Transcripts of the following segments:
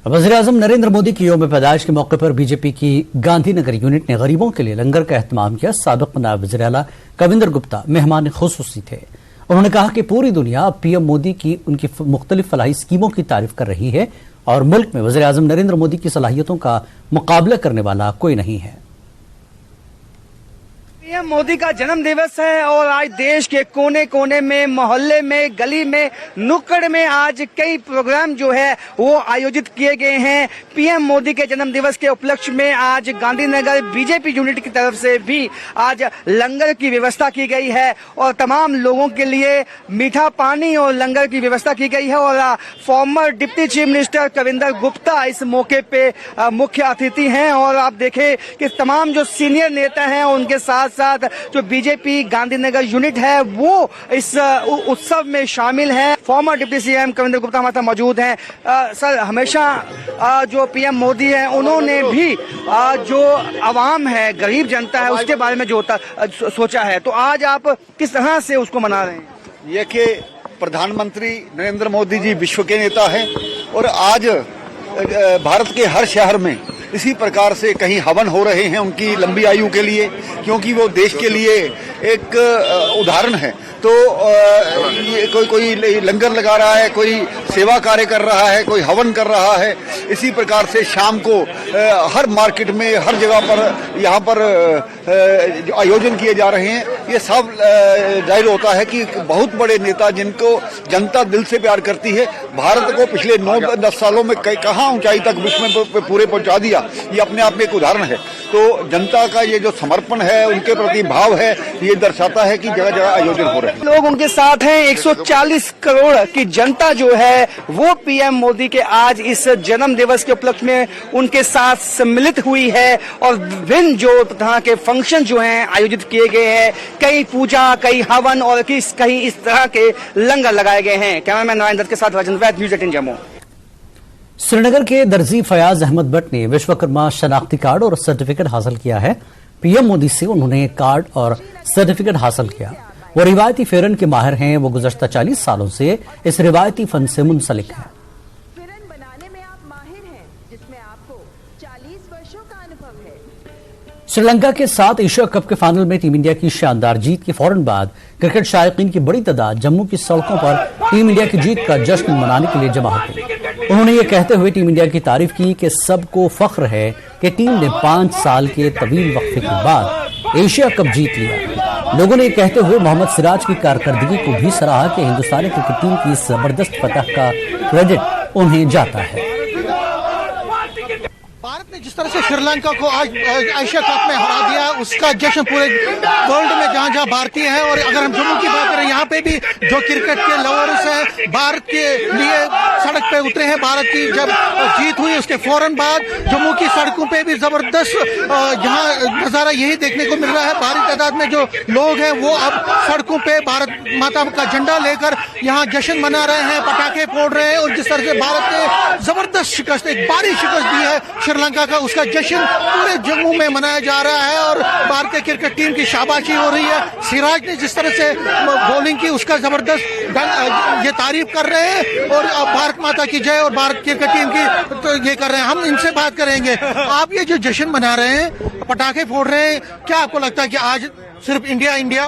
वज़ीर-ए-आज़म नरेंद्र मोदी की यौम पैदाइश के मौके पर बीजेपी की गांधीनगर यूनिट ने गरीबों के लिए लंगर का एहतमाम किया। साबिक़ नायब वज़ीर आला कविंदर गुप्ता मेहमान खुसूसी थे। उन्होंने कहा कि पूरी दुनिया अब पीएम मोदी की उनकी मुख्तलिफ फलाही स्कीमों की तारीफ कर रही है और मुल्क में वज़ीर-ए-आज़म नरेंद्र मोदी की सलाहियतों का मुकाबला करने वाला कोई नहीं है। पीएम मोदी का जन्म दिवस है और आज देश के कोने कोने में, मोहल्ले में, गली में, नुक्कड़ में आज कई प्रोग्राम जो है वो आयोजित किए गए हैं। पीएम मोदी के जन्म दिवस के उपलक्ष्य में आज गांधीनगर बीजेपी यूनिट की तरफ से भी आज लंगर की व्यवस्था की गई है और तमाम लोगों के लिए मीठा पानी और लंगर की व्यवस्था की गई है। और farmer deputy chief minister Kavinder Gupta इस मौके पे मुख्य अतिथि हैं और आप देखें कि तमाम जो सीनियर नेता हैं उनके साथ जो बीजेपी गांधीनगर यूनिट है वो इस उत्सव में शामिल है। Farmer deputy CM Kavinder Gupta हमारे साथ मौजूद हैं। सर, हमेशा जो पीएम मोदी है उन्होंने भी जो आवाम है, गरीब जनता है, उसके बारे में जो सोचा है, तो आज आप किस तरह से उसको मना रहे हैं? ये कि प्रधानमंत्री नरेंद्र मोदी जी विश्व के नेता हैं और आज भारत के हर शहर में इसी प्रकार से कहीं हवन हो रहे हैं उनकी लंबी आयु के लिए, क्योंकि वो देश के लिए एक उदाहरण है। तो ये कोई लंगर लगा रहा है, कोई सेवा कार्य कर रहा है, कोई हवन कर रहा है। इसी प्रकार से शाम को हर मार्केट में, हर जगह पर यहाँ पर जो आयोजन किए जा रहे हैं, ये सब जाहिर होता है कि बहुत बड़े नेता जिनको जनता दिल से प्यार करती है, भारत को पिछले 9-10 सालों में कहाँ ऊंचाई तक विश्व में पूरे पहुंचा दिया, ये अपने आप में एक उदाहरण है। तो जनता का ये जो समर्पण है, उनके प्रति भाव है, ये दर्शाता है कि जगह जगह आयोजन हो रहे हैं। लोग उनके साथ हैं। 140 करोड़ की जनता जो है वो पीएम मोदी के आज इस जन्म दिवस के उपलक्ष्य में उनके साथ सम्मिलित हुई है और विभिन्न जो तरह के फंक्शन जो हैं आयोजित किए गए हैं, कई पूजा, कई हवन और कई इस तरह के लंगर लगाए गए हैं। कैमरामैन नारायण दत्त के साथ राजेंद्र वैद, न्यूज़ 18 जम्मू। श्रीनगर के दर्जी फयाज अहमद भट्ट ने विश्वकर्मा शनाख्ती कार्ड और सर्टिफिकेट हासिल किया है। पीएम मोदी से उन्होंने कार्ड और सर्टिफिकेट हासिल किया। वो रिवायती फेरन के माहिर हैं। वो गुज़श्ता 40 सालों से इस रिवायती फन से मुंसलिक हैं। फेरन बनाने में आप माहिर हैं, जिसमें आपको 40 वर्षों का अनुभव है। श्रीलंका के साथ एशिया कप के फाइनल में टीम इंडिया की शानदार जीत के फौरन बाद क्रिकेट शायकीन की बड़ी तादाद जम्मू की सड़कों पर टीम इंडिया की जीत का जश्न मनाने के लिए जमा हो गई। उन्होंने ये कहते हुए टीम इंडिया की तारीफ की कि सबको फख्र है कि टीम ने 5 साल के तवील वक्फे के बाद एशिया कप जीत लिया। लोगों ने कहते हुए मोहम्मद सिराज की कारकर्दगी को भी सराहा कि हिंदुस्तानी क्रिकेट टीम की इस जबरदस्त फतह का क्रेडिट उन्हें जाता है। भारत ने जिस तरह से श्रीलंका को आज एशिया कप में हरा दिया, उसका जश्न पूरे वर्ल्ड में जहां जहां भारतीय हैं। और अगर हम जम्मू की बात करें, यहाँ पे भी जो क्रिकेट के लवर्स हैं भारत के लिए सड़क पे उतरे हैं। भारत की जब जीत हुई उसके फौरन बाद जम्मू की सड़कों पे भी जबरदस्त यहाँ नजारा यही देखने को मिल रहा है। भारी तादाद में जो लोग हैं वो अब सड़कों पे भारत माता का झंडा लेकर यहाँ जश्न मना रहे हैं, पटाखे फोड़ रहे हैं। और जिस तरह से भारत ने जबरदस्त शिकस्त, एक भारी शिकस्त दी है श्रीलंका का, उसका जश्न पूरे जम्मू में मनाया जा रहा है और भारतीय क्रिकेट टीम की शाबाशी हो रही है। सिराज ने जिस तरह से बॉलिंग की उसका जबरदस्त ये तारीफ कर रहे हैं और भारत माता की जय और भारत क्रिकेट टीम की तो ये कर रहे हैं। हम इनसे बात करेंगे। आप ये जो जश्न मना रहे हैं, पटाखे फोड़ रहे हैं, क्या आपको लगता है कि आज सिर्फ इंडिया इंडिया?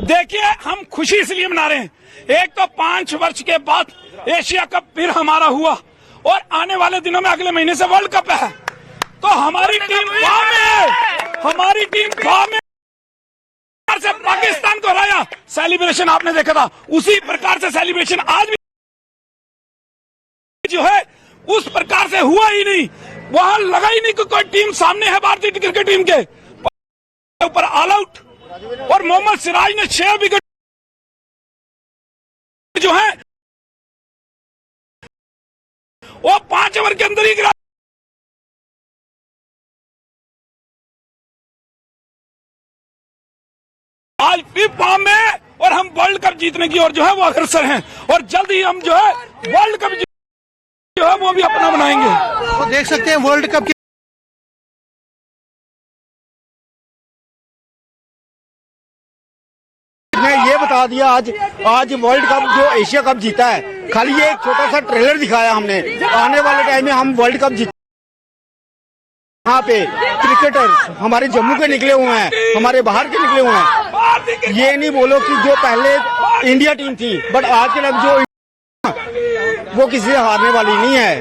देखिए, हम खुशी इसलिए मना रहे हैं, एक तो 5 वर्ष के बाद एशिया कप फिर हमारा हुआ और आने वाले दिनों में अगले महीने से वर्ल्ड कप है, तो हमारी टीम फॉर्म में है, हमारी टीम फॉर्म में से पाकिस्तान को हराया। सेलिब्रेशन आपने देखा था, उसी प्रकार से सेलिब्रेशन आज भी जो है उस प्रकार से हुआ ही नहीं। वहां लगा ही नहीं कि कोई टीम सामने है भारतीय क्रिकेट टीम के ऊपर ऑल आउट। और मोहम्मद सिराज ने 6 विकेट जो है वो 5 ओवर के अंदर ही गिरा। आज भी फॉर्म में और हम वर्ल्ड कप जीतने की ओर जो है वो अग्रसर हैं और जल्द ही हम जो है वर्ल्ड कप जो है वो भी अपना बनाएंगे। तो देख सकते हैं वर्ल्ड कप मैं ये बता दिखा दिया। आज वर्ल्ड कप जो एशिया कप जीता है, खाली ये एक छोटा सा ट्रेलर दिखाया हमने। आने वाले टाइम में हम वर्ल्ड कप जीत, यहाँ पे क्रिकेटर हमारे जम्मू के निकले हुए हैं, हमारे बाहर के निकले हुए हैं। ये नहीं बोलो कि जो पहले इंडिया टीम थी, बट आज के टाइम जो वो किसी से हारने वाली नहीं है।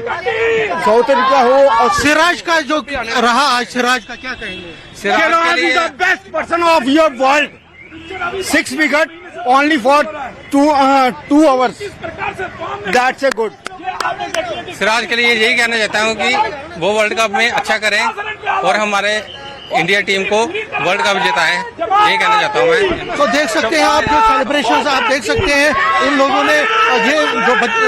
साउथ अफ्रीका हो और सिराज का जो रहा आज, सिराज का क्या कहेंगे? Siraj is the best person of your world. 6 wicket only for 2 hours, that's a good. Siraj के लिए यही कहना चाहता हूँ कि वो वर्ल्ड कप में अच्छा करें और हमारे इंडिया टीम को वर्ल्ड कप जिताएं, यही कहना चाहता हूँ मैं। तो देख सकते हैं आप जो सेलिब्रेशन आप देख सकते हैं, इन लोगों ने ये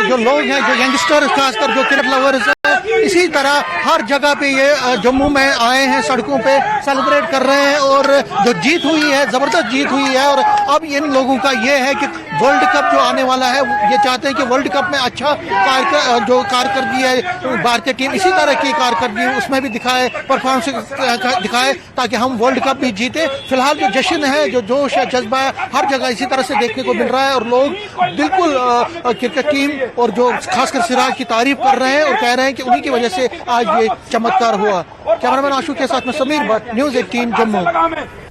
जो लोग हैं, जो यंगस्टर्स खासकर जो क्रिकेट लवर्स हैं, इसी तरह हर जगह पे ये जम्मू में आए हैं, सड़कों पे सेलिब्रेट कर रहे हैं। और जो जीत हुई है, जबरदस्त जीत हुई है। और अब इन लोगों का ये है कि वर्ल्ड कप जो आने वाला है, ये चाहते हैं कि वर्ल्ड कप में अच्छा जो कारकर्दगी है भारतीय टीम, इसी तरह की कारकर्दगी उसमें भी दिखाए, परफॉर्मेंस दिखाए, ताकि हम वर्ल्ड कप भी जीते। फिलहाल जो जश्न है, जो जोश है, जज्बा है, हर जगह इसी तरह से देखने को मिल रहा है। और लोग बिल्कुल क्रिकेट टीम और जो खासकर सिराज की तारीफ कर रहे हैं और कह रहे हैं कि उन्हीं की वजह से आज ये चमत्कार हुआ। कैमरामैन आशु के साथ में समीर भट्ट, न्यूज़ 18 जम्मू।